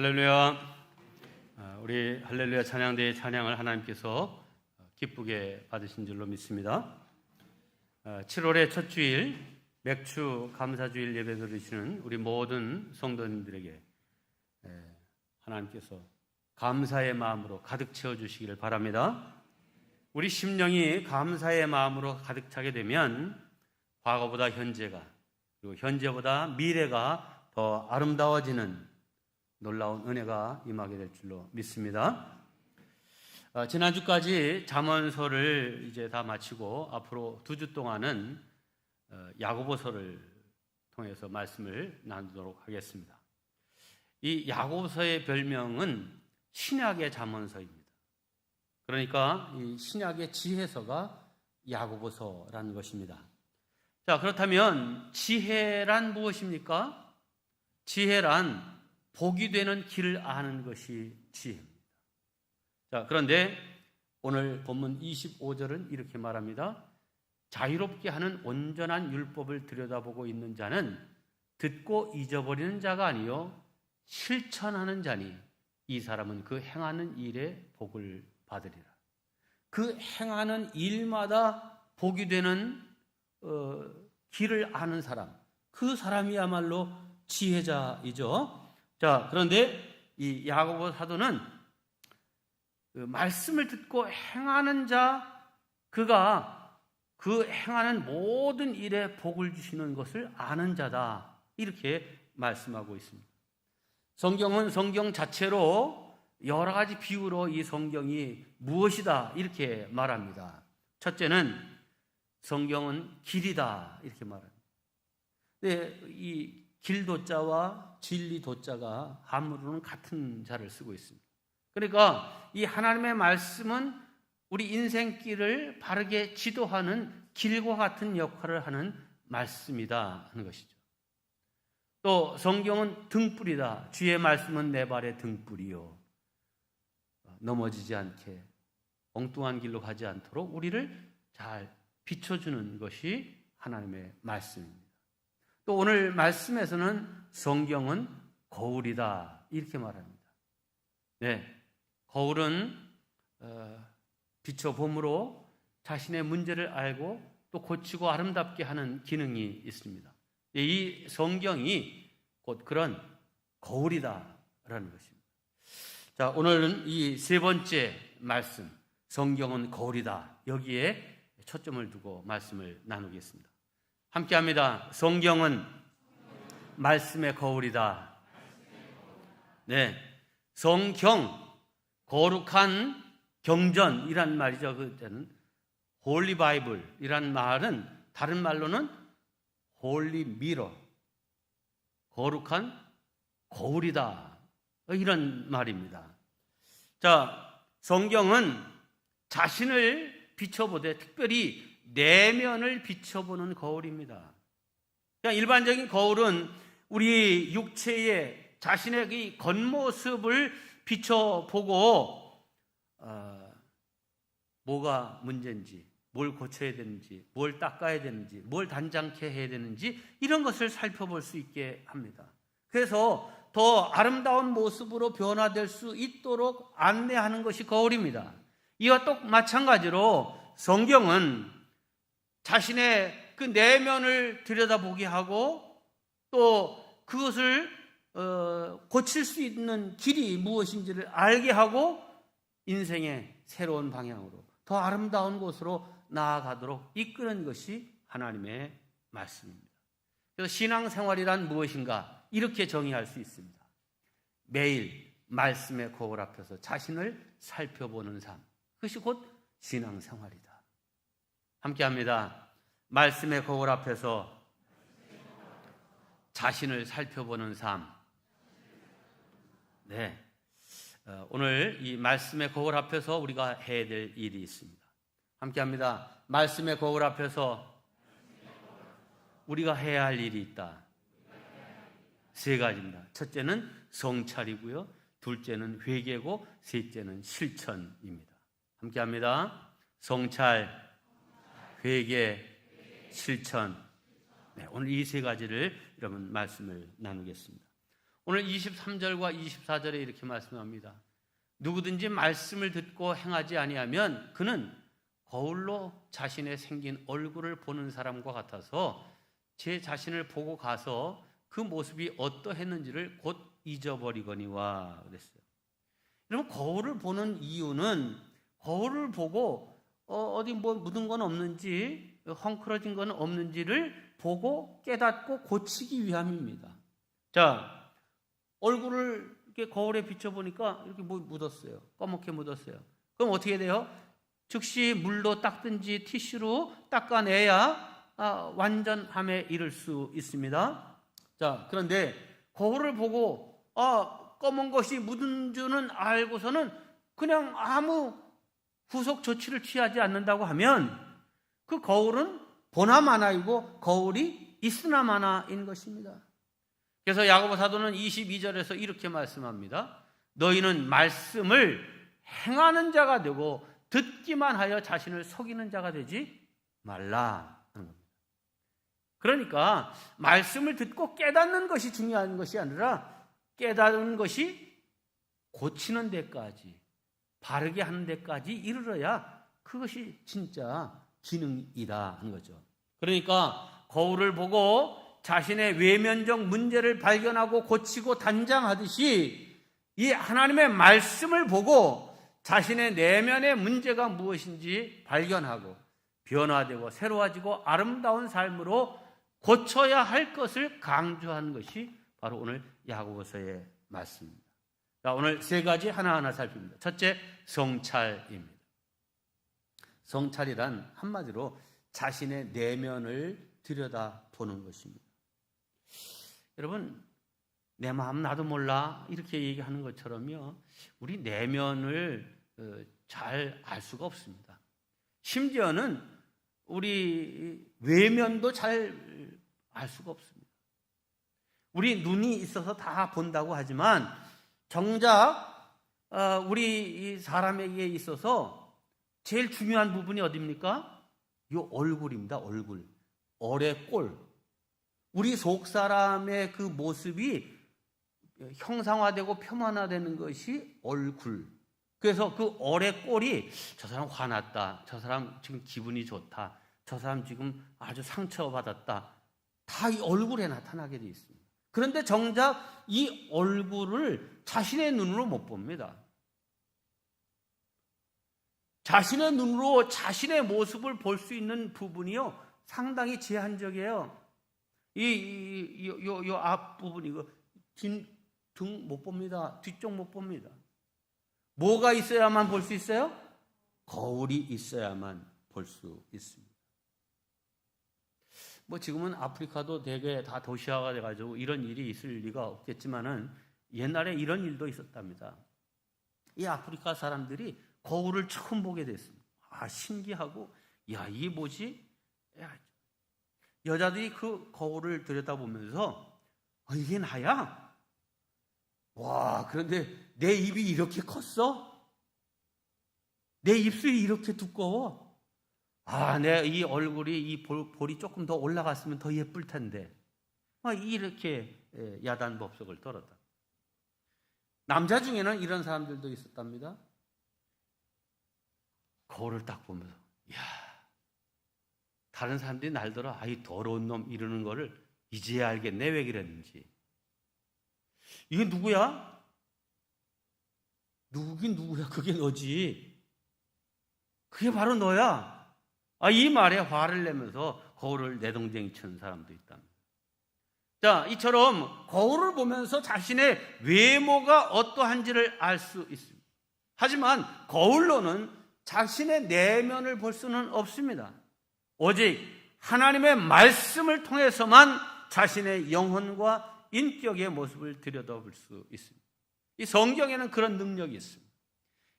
할렐루야. 우리 할렐루야 찬양대의 찬양을 하나님께서 기쁘게 받으신 줄로 믿습니다. 7월의 첫 주일 맥주 감사주일 예배 드리시는 우리 모든 성도님들에게 하나님께서 감사의 마음으로 가득 채워주시기를 바랍니다. 우리 심령이 감사의 마음으로 가득 차게 되면 과거보다 현재가, 그리고 현재보다 미래가 더 아름다워지는 놀라운 은혜가 임하게 될 줄로 믿습니다. 지난주까지 잠언서를 이제 다 마치고 앞으로 2주 동안은 야고보서를 통해서 말씀을 나누도록 하겠습니다. 이 야고보서의 별명은 신약의 잠언서입니다. 그러니까 이 신약의 지혜서가 야고보서라는 것입니다. 자, 그렇다면 지혜란 무엇입니까? 지혜란 복이 되는 길을 아는 것이 지혜입니다. 자, 그런데 오늘 본문 25절은 이렇게 말합니다. 자유롭게 하는 온전한 율법을 들여다보고 있는 자는 듣고 잊어버리는 자가 아니요 실천하는 자니 이 사람은 그 행하는 일에 복을 받으리라. 그 행하는 일마다 복이 되는 길을 아는 사람, 그 사람이야말로 지혜자이죠. 자, 그런데 이 야고보 사도는 말씀을 듣고 행하는 자, 그가 그 행하는 모든 일에 복을 주시는 것을 아는 자다, 이렇게 말씀하고 있습니다. 성경은 성경 자체로 여러 가지 비유로 이 성경이 무엇이다 이렇게 말합니다. 첫째는 성경은 길이다 이렇게 말합니다. 근데 이 길도자와 진리도자가 한문으로는 같은 자를 쓰고 있습니다. 그러니까 이 하나님의 말씀은 우리 인생길을 바르게 지도하는 길과 같은 역할을 하는 말씀이다 하는 것이죠. 또 성경은 등불이다. 주의 말씀은 내 발의 등불이요, 넘어지지 않게 엉뚱한 길로 가지 않도록 우리를 잘 비춰주는 것이 하나님의 말씀입니다. 또 오늘 말씀에서는 성경은 거울이다 이렇게 말합니다. 네, 거울은 비춰봄으로 자신의 문제를 알고 또 고치고 아름답게 하는 기능이 있습니다. 이 성경이 곧 그런 거울이다라는 것입니다. 자, 오늘은 이 세 번째 말씀, 성경은 거울이다, 여기에 초점을 두고 말씀을 나누겠습니다. 함께합니다. 성경은 말씀의 거울이다. 네, 성경, 거룩한 경전이란 말이죠. 그때는 홀리 바이블이란 말은 다른 말로는 홀리 미러, 거룩한 거울이다, 이런 말입니다. 자, 성경은 자신을 비춰보되 특별히 내면을 비춰보는 거울입니다. 그냥 일반적인 거울은 우리 육체의 자신의 이 겉모습을 비춰보고 뭐가 문제인지, 뭘 고쳐야 되는지, 뭘 닦아야 되는지, 뭘 단장케 해야 되는지 이런 것을 살펴볼 수 있게 합니다. 그래서 더 아름다운 모습으로 변화될 수 있도록 안내하는 것이 거울입니다. 이와 똑 마찬가지로 성경은 자신의 그 내면을 들여다보게 하고 또 그것을 고칠 수 있는 길이 무엇인지를 알게 하고 인생의 새로운 방향으로 더 아름다운 곳으로 나아가도록 이끄는 것이 하나님의 말씀입니다. 그래서 신앙생활이란 무엇인가 이렇게 정의할 수 있습니다. 매일 말씀의 거울 앞에서 자신을 살펴보는 삶, 그것이 곧 신앙생활이다. 함께합니다. 말씀의 거울 앞에서 자신을 살펴보는 삶. 네, 오늘 이 말씀의 거울 앞에서 우리가 해야 될 일이 있습니다. 함께합니다. 말씀의 거울 앞에서 우리가 해야 할 일이 있다. 세 가지입니다. 첫째는 성찰이고요, 둘째는 회개고, 셋째는 실천입니다. 함께합니다. 성찰, 회개, 실천. 네, 오늘 이 세 가지를 여러분 말씀을 나누겠습니다. 오늘 23절과 24절에 이렇게 말씀합니다. 누구든지 말씀을 듣고 행하지 아니하면 그는 거울로 자신의 생긴 얼굴을 보는 사람과 같아서 제 자신을 보고 가서 그 모습이 어떠했는지를 곧 잊어버리거니와 그랬어요. 여러분, 거울을 보는 이유는 거울을 보고 어디 뭐 묻은 건 없는지 헝클어진 건 없는지를 보고 깨닫고 고치기 위함입니다. 자, 얼굴을 이렇게 거울에 비춰보니까 이렇게 뭐 묻었어요. 검게 묻었어요. 그럼 어떻게 돼요? 즉시 물로 닦든지 티슈로 닦아내야 완전함에 이를 수 있습니다. 자, 그런데 거울을 보고 검은 것이 묻은 줄은 알고서는 그냥 아무 후속 조치를 취하지 않는다고 하면 그 거울은 보나 마나이고 거울이 있으나 마나인 것입니다. 그래서 야고보 사도는 22절에서 이렇게 말씀합니다. 너희는 말씀을 행하는 자가 되고 듣기만 하여 자신을 속이는 자가 되지 말라 하는 겁니다. 그러니까 말씀을 듣고 깨닫는 것이 중요한 것이 아니라 깨닫는 것이 고치는 데까지, 바르게 하는 데까지 이르러야 그것이 진짜 기능이다 하는 거죠. 그러니까 거울을 보고 자신의 외면적 문제를 발견하고 고치고 단장하듯이 이 하나님의 말씀을 보고 자신의 내면의 문제가 무엇인지 발견하고 변화되고 새로워지고 아름다운 삶으로 고쳐야 할 것을 강조한 것이 바로 오늘 야고보서의 말씀입니다. 자, 오늘 세 가지 하나하나 살펴봅니다. 첫째, 성찰입니다. 성찰이란 한마디로 자신의 내면을 들여다보는 것입니다. 여러분, 내 마음 나도 몰라 이렇게 얘기하는 것처럼요, 우리 내면을 잘 알 수가 없습니다. 심지어는 우리 외면도 잘 알 수가 없습니다. 우리 눈이 있어서 다 본다고 하지만 정작 우리 사람에게 있어서 제일 중요한 부분이 어디입니까? 이 얼굴입니다. 얼굴. 얼의 꼴. 우리 속 사람의 그 모습이 형상화되고 표면화되는 것이 얼굴. 그래서 그 얼의 꼴이 저 사람 화났다, 저 사람 지금 기분이 좋다, 저 사람 지금 아주 상처받았다, 다 이 얼굴에 나타나게 되어 있습니다. 그런데 정작 이 얼굴을 자신의 눈으로 못 봅니다. 자신의 눈으로 자신의 모습을 볼 수 있는 부분이요, 상당히 제한적이에요. 이 앞부분, 이거 등 못 봅니다. 뒤쪽 못 봅니다. 뭐가 있어야만 볼 수 있어요? 거울이 있어야만 볼 수 있습니다. 뭐 지금은 아프리카도 되게 다 도시화가 돼가지고 이런 일이 있을 리가 없겠지만은 옛날에 이런 일도 있었답니다. 이 아프리카 사람들이 거울을 처음 보게 됐습니다. 신기하고, 야, 이게 뭐지? 여자들이 그 거울을 들여다보면서 이게 나야? 와, 그런데 내 입이 이렇게 컸어? 내 입술이 이렇게 두꺼워? 내 이 얼굴이, 이 볼이 조금 더 올라갔으면 더 예쁠 텐데. 이렇게 야단법석을 떨었다. 남자 중에는 이런 사람들도 있었답니다. 거울을 딱 보면서, 다른 사람들이 날더러 이 더러운 놈 이러는 거를 이제야 알겠네, 왜 그랬는지. 이게 누구야? 누구긴 누구야? 그게 너지. 그게 바로 너야. 이 말에 화를 내면서 거울을 내동댕이 치는 사람도 있답니다. 자, 이처럼 거울을 보면서 자신의 외모가 어떠한지를 알 수 있습니다. 하지만 거울로는 자신의 내면을 볼 수는 없습니다. 오직 하나님의 말씀을 통해서만 자신의 영혼과 인격의 모습을 들여다볼 수 있습니다. 이 성경에는 그런 능력이 있습니다.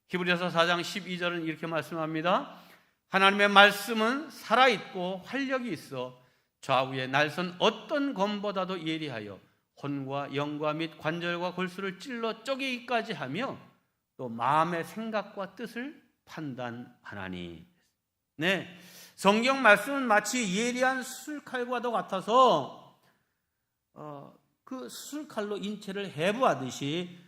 히브리서 4장 12절은 이렇게 말씀합니다. 하나님의 말씀은 살아있고 활력이 있어 좌우의 날선 어떤 검보다도 예리하여 혼과 영과 및 관절과 골수를 찔러 쪼개기까지 하며 또 마음의 생각과 뜻을 판단하나니. 네, 성경 말씀은 마치 예리한 수술칼과도 같아서 그 수술칼로 인체를 해부하듯이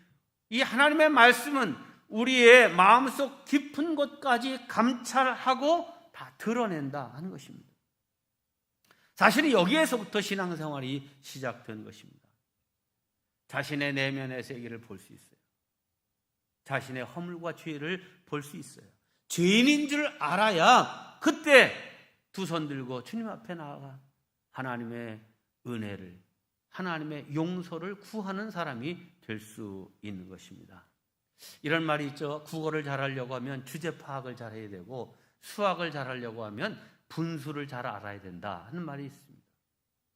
이 하나님의 말씀은 우리의 마음속 깊은 곳까지 감찰하고 다 드러낸다 하는 것입니다. 사실은 여기에서부터 신앙생활이 시작된 것입니다. 자신의 내면의 세계를 볼 수 있어요. 자신의 허물과 죄를 볼 수 있어요. 죄인인 줄 알아야 그때 두 손 들고 주님 앞에 나아가 하나님의 은혜를, 하나님의 용서를 구하는 사람이 될 수 있는 것입니다. 이런 말이 있죠. 국어를 잘하려고 하면 주제 파악을 잘해야 되고 수학을 잘하려고 하면 분수를 잘 알아야 된다 하는 말이 있습니다.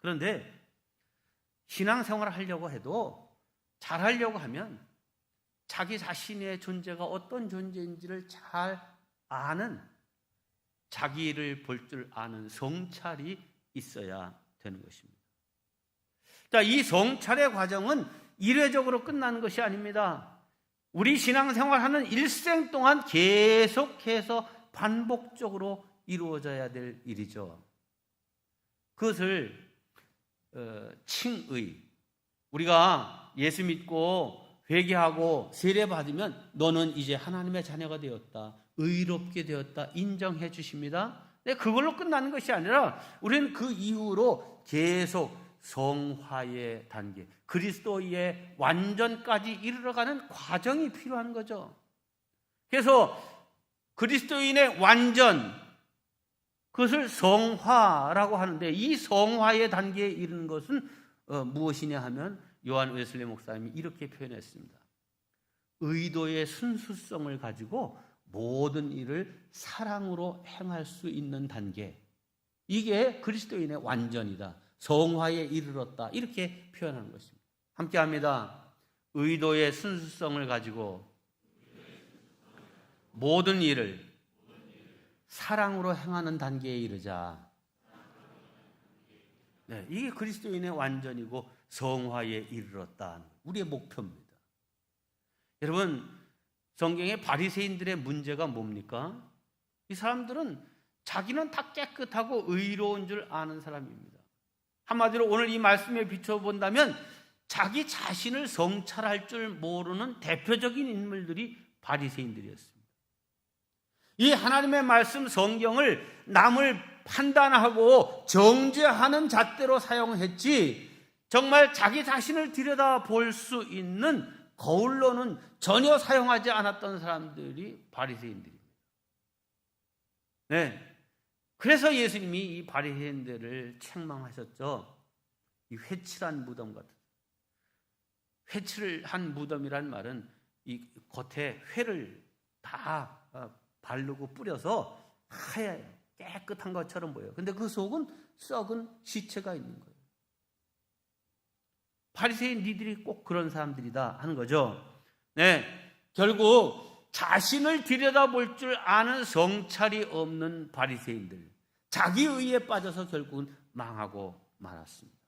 그런데 신앙생활을 하려고 해도 잘하려고 하면 자기 자신의 존재가 어떤 존재인지를 잘 아는, 자기를 볼 줄 아는 성찰이 있어야 되는 것입니다. 자, 이 성찰의 과정은 일회적으로 끝나는 것이 아닙니다. 우리 신앙생활하는 일생 동안 계속해서 반복적으로 이루어져야 될 일이죠. 그것을 칭의, 우리가 예수 믿고 회개하고 세례 받으면 너는 이제 하나님의 자녀가 되었다, 의롭게 되었다 인정해 주십니다. 근데 그걸로 끝나는 것이 아니라 우리는 그 이후로 계속 성화의 단계, 그리스도의 완전까지 이르러가는 과정이 필요한 거죠. 그래서 그리스도인의 완전, 그것을 성화라고 하는데, 이 성화의 단계에 이르는 것은 무엇이냐 하면 요한 웨슬리 목사님이 이렇게 표현했습니다. 의도의 순수성을 가지고 모든 일을 사랑으로 행할 수 있는 단계, 이게 그리스도인의 완전이다, 성화에 이르렀다, 이렇게 표현하는 것입니다. 함께 합니다. 의도의 순수성을 가지고 모든 일을 사랑으로 행하는 단계에 이르자. 네, 이게 그리스도인의 완전이고 성화에 이르렀다, 우리의 목표입니다. 여러분, 성경의 바리새인들의 문제가 뭡니까? 이 사람들은 자기는 다 깨끗하고 의로운 줄 아는 사람입니다. 한마디로 오늘 이 말씀에 비춰본다면 자기 자신을 성찰할 줄 모르는 대표적인 인물들이 바리새인들이었습니다. 이 하나님의 말씀 성경을 남을 판단하고 정죄하는 잣대로 사용했지, 정말 자기 자신을 들여다볼 수 있는 거울로는 전혀 사용하지 않았던 사람들이 바리새인들입니다. 네, 그래서 예수님이 이 바리새인들을 책망하셨죠. 이 회칠한 무덤 같은, 회칠한 무덤이란 말은 이 겉에 회를 다 바르고 뿌려서 하얘요. 깨끗한 것처럼 보여요. 근데 그 속은 썩은 시체가 있는 거예요. 바리새인 니들이 꼭 그런 사람들이다 하는 거죠. 네, 결국 자신을 들여다볼 줄 아는 성찰이 없는 바리새인들, 자기 의에 빠져서 결국은 망하고 말았습니다.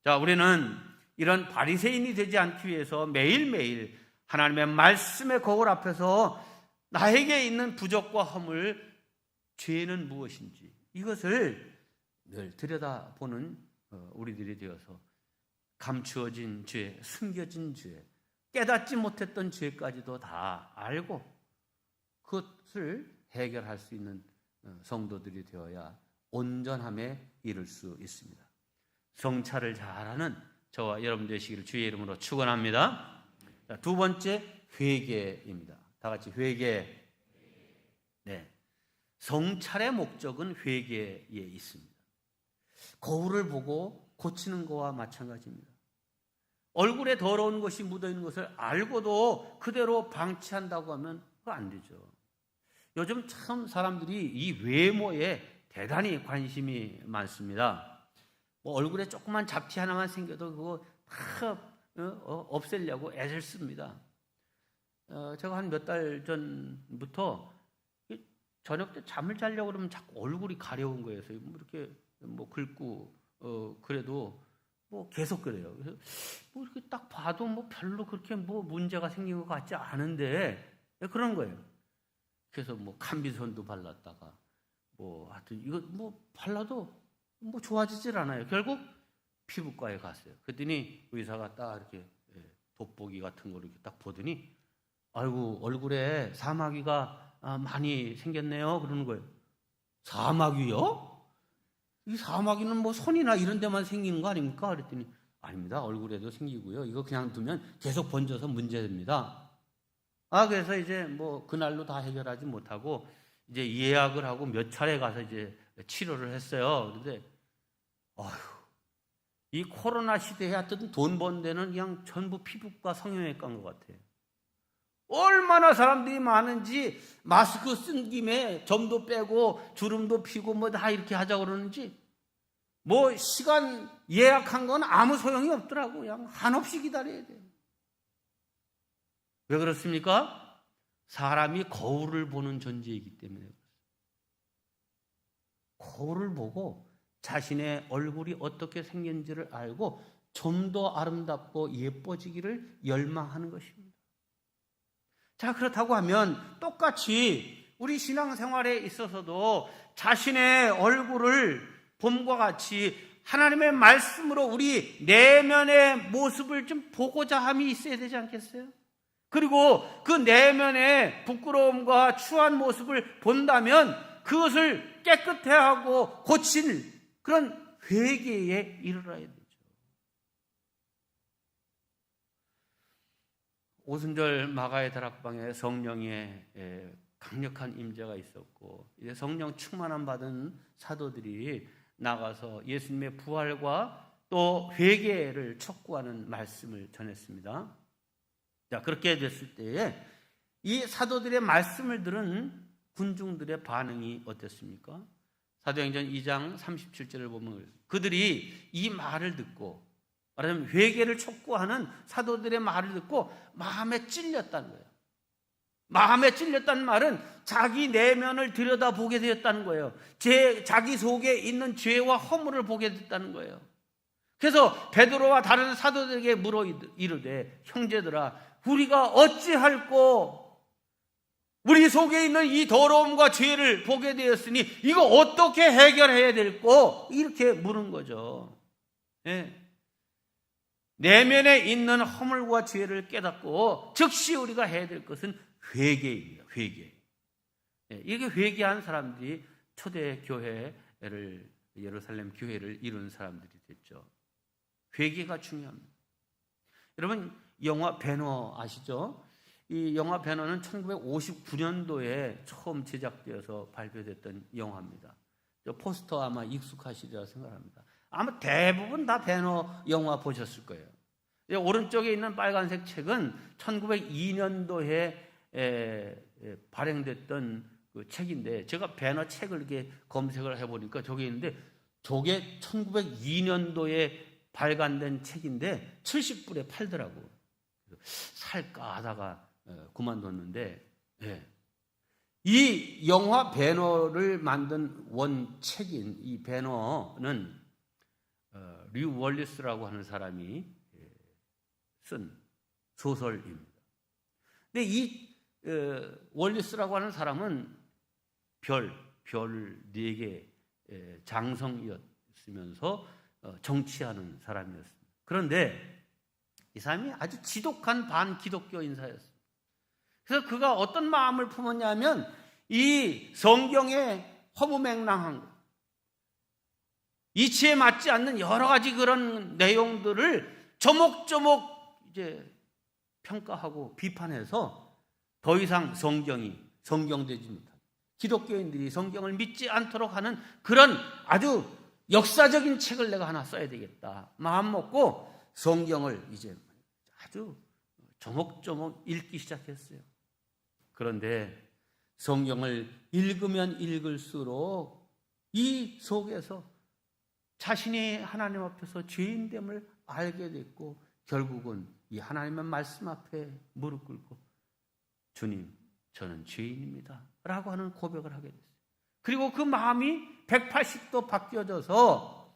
자, 우리는 이런 바리새인이 되지 않기 위해서 매일매일 하나님의 말씀의 거울 앞에서 나에게 있는 부족과 허물, 죄는 무엇인지 이것을 늘 들여다보는 우리들이 되어서 감추어진 죄, 숨겨진 죄, 깨닫지 못했던 죄까지도 다 알고 그것을 해결할 수 있는 성도들이 되어야 온전함에 이를 수 있습니다. 성찰을 잘하는 저와 여러분 되시기를 주의 이름으로 축원합니다. 두 번째, 회개입니다. 다 같이 회개. 네, 성찰의 목적은 회개에 있습니다. 거울을 보고 고치는 것과 마찬가지입니다. 얼굴에 더러운 것이 묻어있는 것을 알고도 그대로 방치한다고 하면 그거 안 되죠. 요즘 참 사람들이 이 외모에 대단히 관심이 많습니다. 뭐 얼굴에 조그만 잡티 하나만 생겨도 그거 다 없애려고 애를 씁니다. 제가 한 몇 달 전부터 저녁 때 잠을 자려고 그러면 자꾸 얼굴이 가려운 거예요. 그래서 뭐 이렇게 뭐 긁고 그래도 뭐 계속 그래요. 그래서 뭐 이렇게 딱 봐도 뭐 별로 그렇게 뭐 문제가 생긴 것 같지 않은데 그런 거예요. 그래서 뭐 캄비선도 발랐다가 뭐 하여튼 이거 뭐 발라도 뭐 좋아지질 않아요. 결국 피부과에 갔어요. 그랬더니 의사가 딱 이렇게 돋보기 같은 거를 이렇게 딱 보더니 아이고 얼굴에 사마귀가 많이 생겼네요. 그러는 거예요. 사마귀요? 이 사마귀는 뭐 손이나 이런 데만 생기는 거 아닙니까? 그랬더니 아닙니다. 얼굴에도 생기고요. 이거 그냥 두면 계속 번져서 문제됩니다. 그래서 이제 뭐 그날로 다 해결하지 못하고 이제 예약을 하고 몇 차례 가서 이제 치료를 했어요. 그런데 이 코로나 시대에 하여튼 돈 번 데는 그냥 전부 피부과 성형외과인 것 같아요. 얼마나 사람들이 많은지 마스크 쓴 김에 점도 빼고 주름도 피고 뭐 다 이렇게 하자고 그러는지 뭐 시간 예약한 건 아무 소용이 없더라고. 그냥 한없이 기다려야 돼요. 왜 그렇습니까? 사람이 거울을 보는 존재이기 때문에 그렇습니다. 거울을 보고 자신의 얼굴이 어떻게 생겼는지를 알고 좀 더 아름답고 예뻐지기를 열망하는 것입니다. 자, 그렇다고 하면 똑같이 우리 신앙생활에 있어서도 자신의 얼굴을 봄과 같이 하나님의 말씀으로 우리 내면의 모습을 좀 보고자 함이 있어야 되지 않겠어요? 그리고 그 내면의 부끄러움과 추한 모습을 본다면 그것을 깨끗해하고 고칠 그런 회개에 이르러야 되죠. 오순절 마가의 다락방에 성령의 강력한 임재가 있었고 이제 성령 충만함 받은 사도들이 나가서 예수님의 부활과 또 회개를 촉구하는 말씀을 전했습니다. 자, 그렇게 됐을 때에 이 사도들의 말씀을 들은 군중들의 반응이 어땠습니까? 사도행전 2장 37절을 보면 그들이 이 말을 듣고 말하자면 회개를 촉구하는 사도들의 말을 듣고 마음에 찔렸다는 거예요. 마음에 찔렸다는 말은 자기 내면을 들여다보게 되었다는 거예요. 자기 속에 있는 죄와 허물을 보게 됐다는 거예요. 그래서 베드로와 다른 사도들에게 물어 이르되 형제들아 우리가 어찌할꼬 우리 속에 있는 이 더러움과 죄를 보게 되었으니 이거 어떻게 해결해야 될꼬? 이렇게 물은 거죠. 예. 내면에 있는 허물과 죄를 깨닫고 즉시 우리가 해야 될 것은 회개입니다. 회개. 예. 이게 회개한 사람들이 초대 교회를 예루살렘 교회를 이룬 사람들이 됐죠. 회개가 중요합니다. 여러분 영화 배너 아시죠? 이 영화 배너는 1959년도에 처음 제작되어서 발표됐던 영화입니다. 포스터 아마 익숙하시리라 생각합니다. 아마 대부분 다 배너 영화 보셨을 거예요. 오른쪽에 있는 빨간색 책은 1902년도에 발행됐던 그 책인데 제가 배너 책을 이렇게 검색을 해보니까 저기 있는데 저게 1902년도에 발간된 책인데 70불에 팔더라고. 살까 하다가 그만뒀는데 이 영화 배너를 만든 원책인 이 배너는 류 월리스라고 하는 사람이 쓴 소설입니다. 근데 이 월리스라고 하는 사람은 별 4개 장성이었으면서 정치하는 사람이었습니다. 그런데 이 사람이 아주 지독한 반기독교 인사였습니다. 그래서 그가 어떤 마음을 품었냐면 이 성경의 허무맹랑한 것, 이치에 맞지 않는 여러 가지 그런 내용들을 조목조목 이제 평가하고 비판해서 더 이상 성경이 성경되지 못한 기독교인들이 성경을 믿지 않도록 하는 그런 아주 역사적인 책을 내가 하나 써야 되겠다 마음 먹고 성경을 이제 아주 조목조목 읽기 시작했어요. 그런데 성경을 읽으면 읽을수록 이 속에서 자신이 하나님 앞에서 죄인됨을 알게 됐고 결국은 이 하나님의 말씀 앞에 무릎 꿇고 주님 저는 죄인입니다 라고 하는 고백을 하게 됐어요. 그리고 그 마음이 180도 바뀌어져서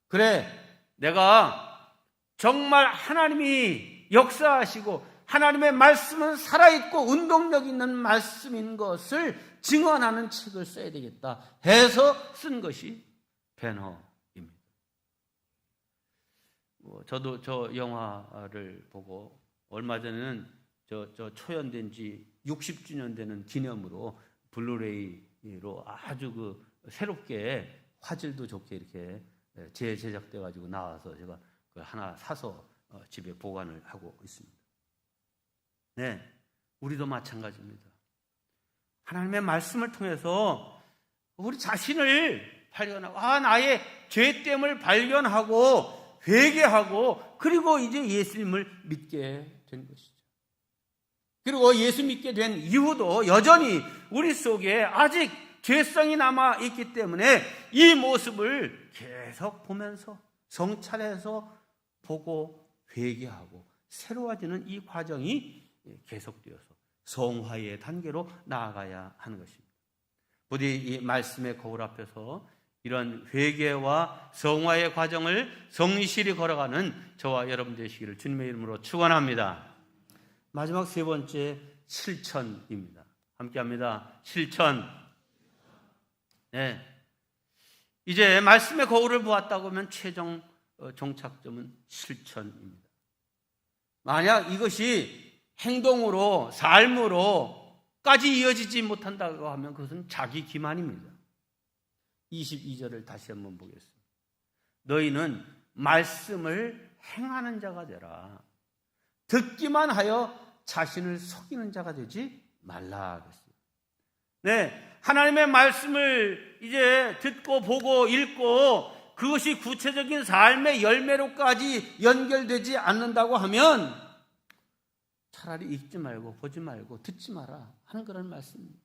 그래 내가 정말 하나님이 역사하시고 하나님의 말씀은 살아있고 운동력 있는 말씀인 것을 증언하는 책을 써야 되겠다 해서 쓴 것이 배너입니다. 저도 저 영화를 보고 얼마 전에는 저 초연된 지 60주년 되는 기념으로 블루레이로 아주 그 새롭게 화질도 좋게 이렇게 재제작돼 가지고 나와서 제가 그 하나 사서 집에 보관을 하고 있습니다. 네, 우리도 마찬가지입니다. 하나님의 말씀을 통해서 우리 자신을 발견하고 나의 죄됨을 발견하고 회개하고 그리고 이제 예수님을 믿게 된 것이죠. 그리고 예수 믿게 된 이후도 여전히 우리 속에 아직 죄성이 남아 있기 때문에 이 모습을 계속 보면서 성찰해서 보고 회개하고 새로워지는 이 과정이 계속되어서 성화의 단계로 나아가야 하는 것입니다. 부디 이 말씀의 거울 앞에서 이런 회개와 성화의 과정을 성실히 걸어가는 저와 여러분 되시기를 주님의 이름으로 축원합니다. 마지막 세 번째, 실천입니다. 함께합니다. 실천. 네. 이제 말씀의 거울을 보았다고 하면 최종 종착점은 실천입니다. 만약 이것이 행동으로, 삶으로까지 이어지지 못한다고 하면 그것은 자기 기만입니다. 22절을 다시 한번 보겠습니다. 너희는 말씀을 행하는 자가 되라. 듣기만 하여 자신을 속이는 자가 되지 말라. 네, 하나님의 말씀을 이제 듣고 보고 읽고 그것이 구체적인 삶의 열매로까지 연결되지 않는다고 하면 차라리 읽지 말고 보지 말고 듣지 마라 하는 그런 말씀입니다.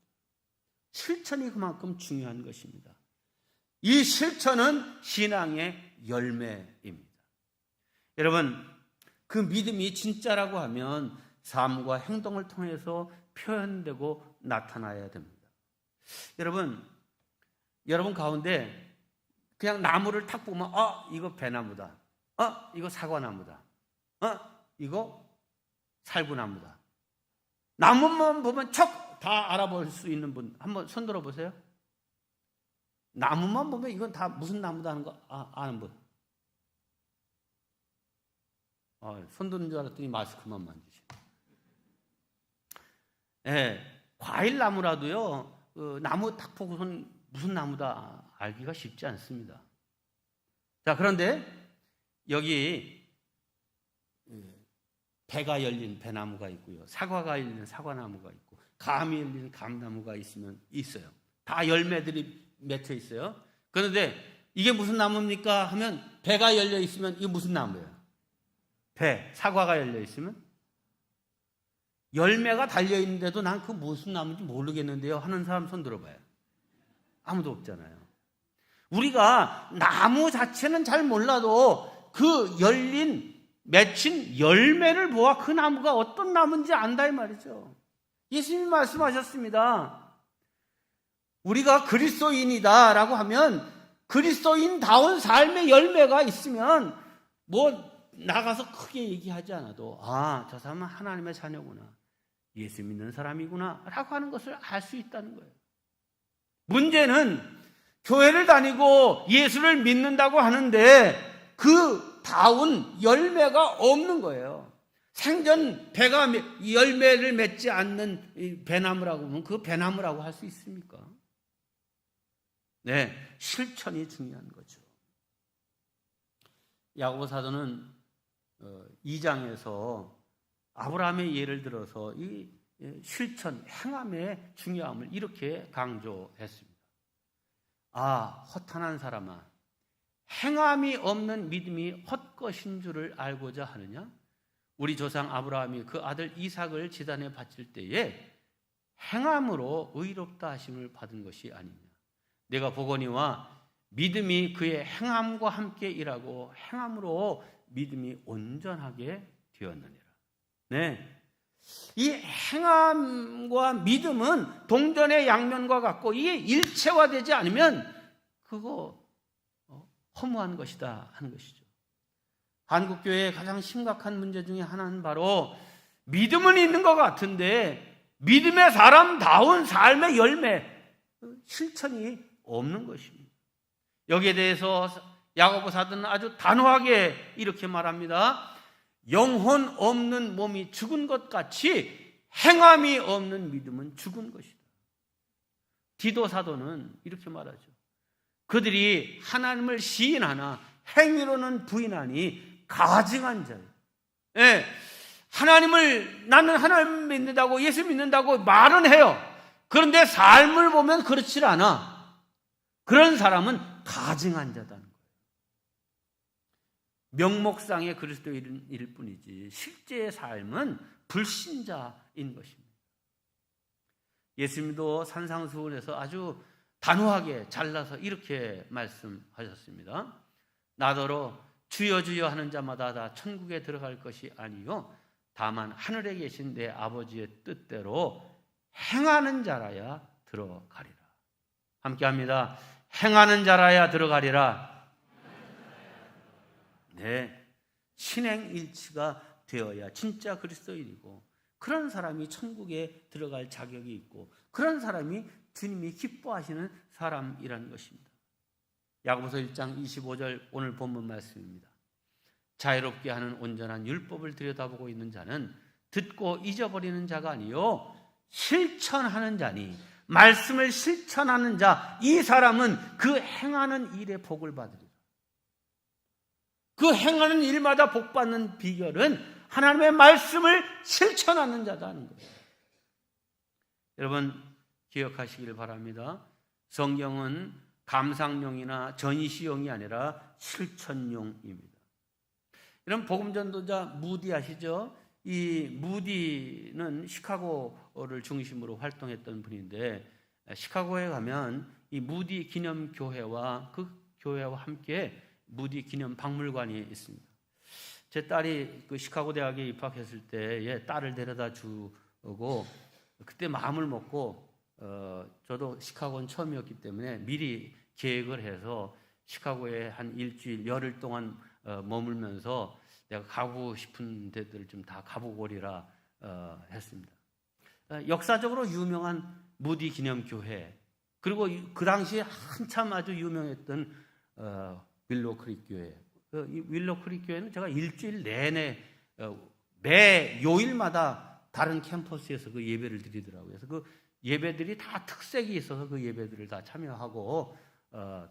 실천이 그만큼 중요한 것입니다. 이 실천은 신앙의 열매입니다. 여러분, 그 믿음이 진짜라고 하면 삶과 행동을 통해서 표현되고 나타나야 됩니다. 여러분 가운데 그냥 나무를 탁 보면 이거 배나무다. 이거 사과나무다. 이거 살구나무다. 나무만 보면 척 다 알아볼 수 있는 분 한번 손 들어보세요. 나무만 보면 이건 다 무슨 나무다 하는 거 아는 분? 손 드는 줄 알았더니 마스크만 만지시네. 네, 과일 나무라도요, 나무 딱 보고선 무슨 나무다 알기가 쉽지 않습니다. 자, 그런데 여기 배가 열린 배나무가 있고요, 사과가 열린 사과나무가 있고, 감이 열린 감나무가 있어요. 다 열매들이 맺혀 있어요. 그런데 이게 무슨 나무입니까? 하면 배가 열려 있으면 이게 무슨 나무예요? 배, 사과가 열려 있으면 열매가 달려 있는데도 난 그 무슨 나무인지 모르겠는데요 하는 사람 손 들어봐요. 아무도 없잖아요. 우리가 나무 자체는 잘 몰라도 그 맺힌 열매를 보아 그 나무가 어떤 나무인지 안다 이 말이죠. 예수님이 말씀하셨습니다. 우리가 그리스도인이다 라고 하면 그리스도인다운 삶의 열매가 있으면 나가서 크게 얘기하지 않아도 저 사람은 하나님의 자녀구나, 예수 믿는 사람이구나 라고 하는 것을 알 수 있다는 거예요. 문제는 교회를 다니고 예수를 믿는다고 하는데 그 다운 열매가 없는 거예요. 생전 배가 열매를 맺지 않는 배나무라고 하면 그 배나무라고 할 수 있습니까? 네, 실천이 중요한 거죠. 야고보 사도는 2장에서 아브라함의 예를 들어서 이 실천, 행함의 중요함을 이렇게 강조했습니다. 허탄한 사람아, 행함이 없는 믿음이 헛것인 줄을 알고자 하느냐? 우리 조상 아브라함이 그 아들 이삭을 제단에 바칠 때에 행함으로 의롭다 하심을 받은 것이 아니냐? 내가 보거니와 믿음이 그의 행함과 함께 일하고 행함으로 믿음이 온전하게 되었느니라. 네, 이 행함과 믿음은 동전의 양면과 같고 이게 일체화되지 않으면 그거 허무한 것이다 하는 것이죠. 한국교회의 가장 심각한 문제 중에 하나는 바로 믿음은 있는 것 같은데 믿음의 사람다운 삶의 열매, 실천이 없는 것입니다. 여기에 대해서 야고보 사도는 아주 단호하게 이렇게 말합니다. 영혼 없는 몸이 죽은 것 같이 행함이 없는 믿음은 죽은 것이다. 디도 사도는 이렇게 말하죠. 그들이 하나님을 시인하나 행위로는 부인하니 가증한 자예요. 예, 나는 하나님 믿는다고, 예수 믿는다고 말은 해요. 그런데 삶을 보면 그렇지 않아. 그런 사람은 가증한 자다는 거예요. 명목상의 그리스도인일 뿐이지 실제의 삶은 불신자인 것입니다. 예수님도 산상수훈에서 아주 단호하게 잘라서 이렇게 말씀하셨습니다. 나더러 주여 주여 하는 자마다 다 천국에 들어갈 것이 아니요 다만 하늘에 계신 내 아버지의 뜻대로 행하는 자라야 들어가리라. 함께합니다. 행하는 자라야 들어가리라. 네, 신행일치가 되어야 진짜 그리스도인이고 그런 사람이 천국에 들어갈 자격이 있고 그런 사람이 주님이 기뻐하시는 사람이라는 것입니다. 야고보서 1장 25절 오늘 본문 말씀입니다. 자유롭게 하는 온전한 율법을 들여다보고 있는 자는 듣고 잊어버리는 자가 아니요 실천하는 자니 말씀을 실천하는 자, 이 사람은 그 행하는 일에 복을 받으리라. 그 행하는 일마다 복 받는 비결은 하나님의 말씀을 실천하는 자다는 거예요. 여러분 기억하시길 바랍니다. 성경은 감상용이나 전시용이 아니라 실천용입니다. 이런 복음전도자 무디 아시죠? 이 무디는 시카고를 중심으로 활동했던 분인데 시카고에 가면 이 무디 기념교회와 그 교회와 함께 무디 기념 박물관이 있습니다. 제 딸이 그 시카고 대학에 입학했을 때에 딸을 데려다 주고 그때 마음을 먹고 저도 시카고는 처음이었기 때문에 미리 계획을 해서 시카고에 한 일주일 열흘 동안 머물면서 내가 가고 싶은 데들을 좀 다 가보고 오리라 했습니다. 역사적으로 유명한 무디 기념교회 그리고 그 당시에 한참 아주 유명했던 윌로우 크릭 교회. 이 윌로우 크릭 교회는 제가 일주일 내내 매 요일마다 다른 캠퍼스에서 그 예배를 드리더라고요. 그래서 그 예배들이 다 특색이 있어서 그 예배들을 다 참여하고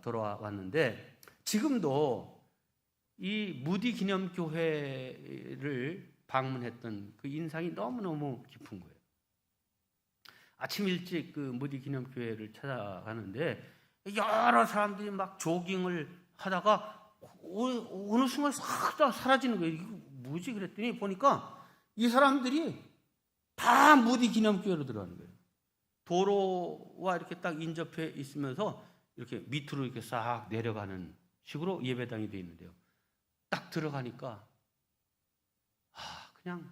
돌아왔는데 지금도 이 무디 기념교회를 방문했던 그 인상이 너무너무 깊은 거예요. 아침 일찍 그 무디 기념교회를 찾아가는데 여러 사람들이 막 조깅을 하다가 어느 순간 싹 다 사라지는 거예요. 이거 뭐지? 그랬더니 보니까 이 사람들이 다 무디 기념교회로 들어가는 거예요. 도로와 이렇게 딱 인접해 있으면서 이렇게 밑으로 이렇게 싹 내려가는 식으로 예배당이 되어 있는데요. 딱 들어가니까 그냥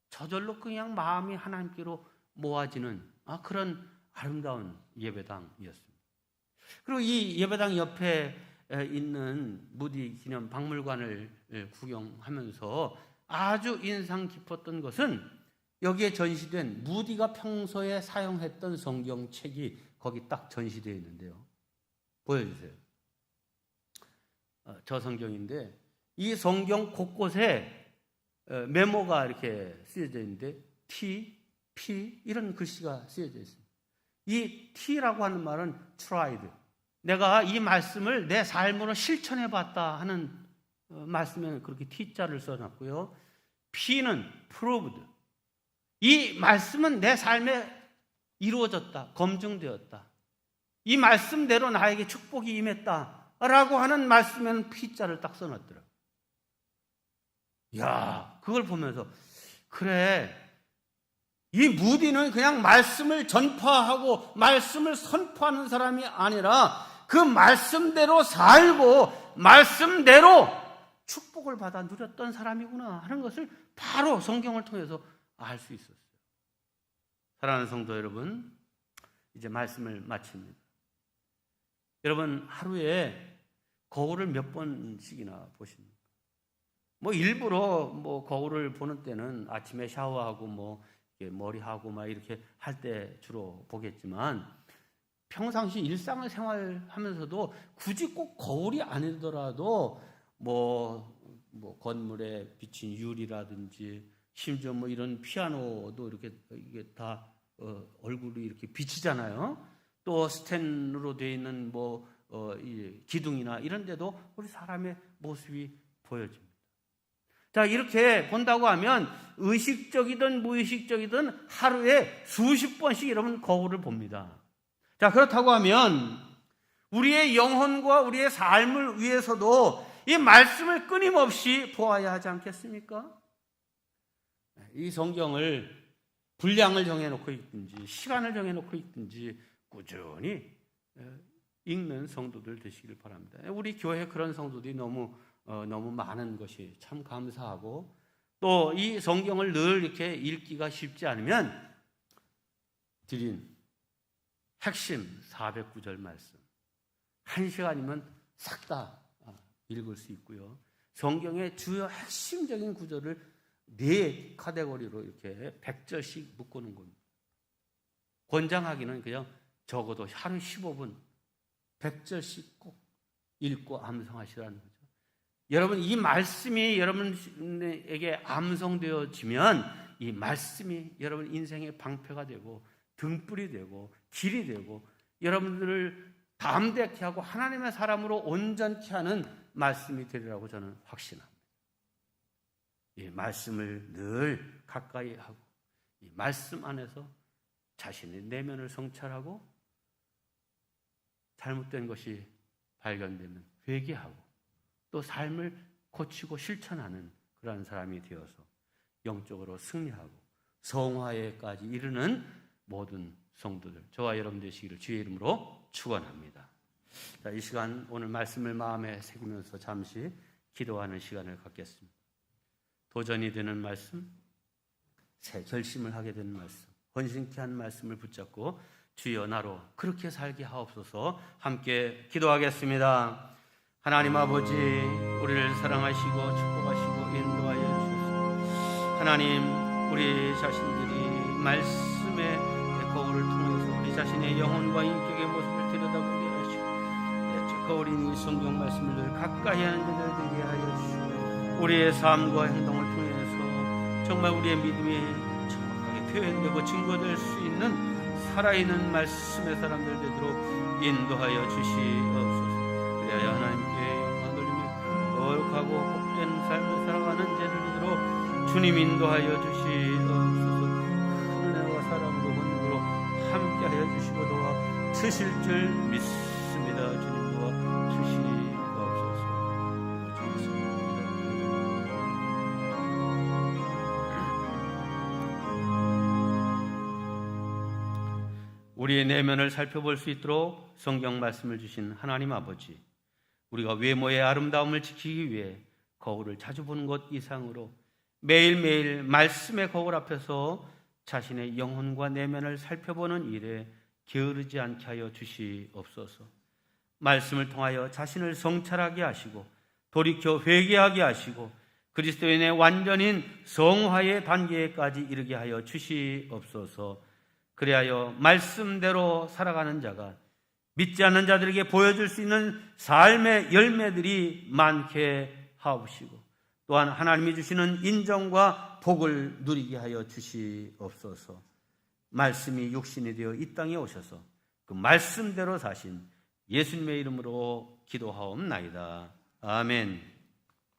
저절로 그냥 마음이 하나님께로 모아지는 그런 아름다운 예배당이었습니다. 그리고 이 예배당 옆에 있는 무디 기념 박물관을 구경하면서 아주 인상 깊었던 것은 여기에 전시된 무디가 평소에 사용했던 성경책이 거기 딱 전시되어 있는데요. 보여주세요. 저 성경인데 이 성경 곳곳에 메모가 이렇게 쓰여져 있는데 T, P 이런 글씨가 쓰여져 있습니다. 이 T라고 하는 말은 tried. 내가 이 말씀을 내 삶으로 실천해 봤다 하는 말씀에는 그렇게 T자를 써놨고요. P는 proved. 이 말씀은 내 삶에 이루어졌다, 검증되었다. 이 말씀대로 나에게 축복이 임했다라고 하는 말씀에는 P자를 딱 써놨더라고요. 야, 그걸 보면서 그래, 이 무디는 그냥 말씀을 전파하고 말씀을 선포하는 사람이 아니라 그 말씀대로 살고 말씀대로 축복을 받아 누렸던 사람이구나 하는 것을 바로 성경을 통해서 알 수 있었어요. 사랑하는 성도 여러분, 이제 말씀을 마칩니다. 여러분 하루에 거울을 몇 번씩이나 보십니까? 일부러 거울을 보는 때는 아침에 샤워하고 머리하고 막 이렇게 할 때 주로 보겠지만 평상시 일상을 생활하면서도 굳이 꼭 거울이 아니더라도 건물에 비친 유리라든지 심지어 이런 피아노도 이렇게 이게 다 얼굴이 이렇게 비치잖아요. 또 스텐으로 되어 있는 이 기둥이나 이런 데도 우리 사람의 모습이 보여집니다. 자, 이렇게 본다고 하면 의식적이든 무의식적이든 하루에 수십 번씩 여러분 거울을 봅니다. 자, 그렇다고 하면 우리의 영혼과 우리의 삶을 위해서도 이 말씀을 끊임없이 보아야 하지 않겠습니까? 이 성경을 분량을 정해놓고 있든지 시간을 정해놓고 있든지 꾸준히 읽는 성도들 되시길 바랍니다. 우리 교회 그런 성도들이 너무 많은 것이 참 감사하고, 또 이 성경을 늘 이렇게 읽기가 쉽지 않으면 드린 핵심 409절 말씀 1시간이면 싹 다 읽을 수 있고요. 성경의 주요 핵심적인 구절을 4 카테고리로 이렇게 100절씩 묶어놓은 겁니다. 권장하기는 그냥 적어도 하루 15분 100절씩 꼭 읽고 암송하시라는 거죠. 여러분, 이 말씀이 여러분에게 암송되어지면 이 말씀이 여러분 인생의 방패가 되고 등불이 되고 길이 되고 여러분들을 담대케 하고 하나님의 사람으로 온전케 하는 말씀이 되리라고 저는 확신합니다. 이 말씀을 늘 가까이 하고 이 말씀 안에서 자신의 내면을 성찰하고 잘못된 것이 발견되면 회개하고 또 삶을 고치고 실천하는 그러한 사람이 되어서 영적으로 승리하고 성화에까지 이르는 모든 성도들, 저와 여러분 되시기를 주의 이름으로 축원합니다. 자, 이 시간 오늘 말씀을 마음에 새기면서 잠시 기도하는 시간을 갖겠습니다. 도전이 되는 말씀, 새 결심을 하게 되는 말씀, 헌신케 한 말씀을 붙잡고 주여 나로 그렇게 살게 하옵소서. 함께 기도하겠습니다. 하나님 아버지, 우리를 사랑하시고 축복하시고 인도하여 주셔서 하나님, 우리 자신들이 말씀의 거울을 통해서 우리 자신의 영혼과 인격의 모습을 들여다보게 하시고 거울인 이 성경 말씀을 늘 가까이 하는 자들 되게 하여 주시고 우리의 삶과 행동을 통해서 정말 우리의 믿음이 정확하게 표현되고 증거될 수 있는 살아있는 말씀의 사람들 되도록 인도하여 주시옵소서. 그래야 하나님께 영광 돌리며 거룩하고 복된 삶을 살아가는 자들 되도록 주님 인도하여 주시옵소서. 큰 은혜와 사랑으로 권능으로 함께하여 주시고 도와 주실 줄 믿습니다. 주님 도와 주시옵소서. 우리의 내면을 살펴볼 수 있도록 성경 말씀을 주신 하나님 아버지, 우리가 외모의 아름다움을 지키기 위해 거울을 자주 보는 것 이상으로 매일매일 말씀의 거울 앞에서 자신의 영혼과 내면을 살펴보는 일에 게으르지 않게 하여 주시옵소서. 말씀을 통하여 자신을 성찰하게 하시고 돌이켜 회개하게 하시고 그리스도인의 완전인 성화의 단계까지 이르게 하여 주시옵소서. 그리하여 말씀대로 살아가는 자가 믿지 않는 자들에게 보여줄 수 있는 삶의 열매들이 많게 하옵시고 또한 하나님이 주시는 인정과 복을 누리게 하여 주시옵소서. 말씀이 육신이 되어 이 땅에 오셔서 그 말씀대로 사신 예수님의 이름으로 기도하옵나이다. 아멘.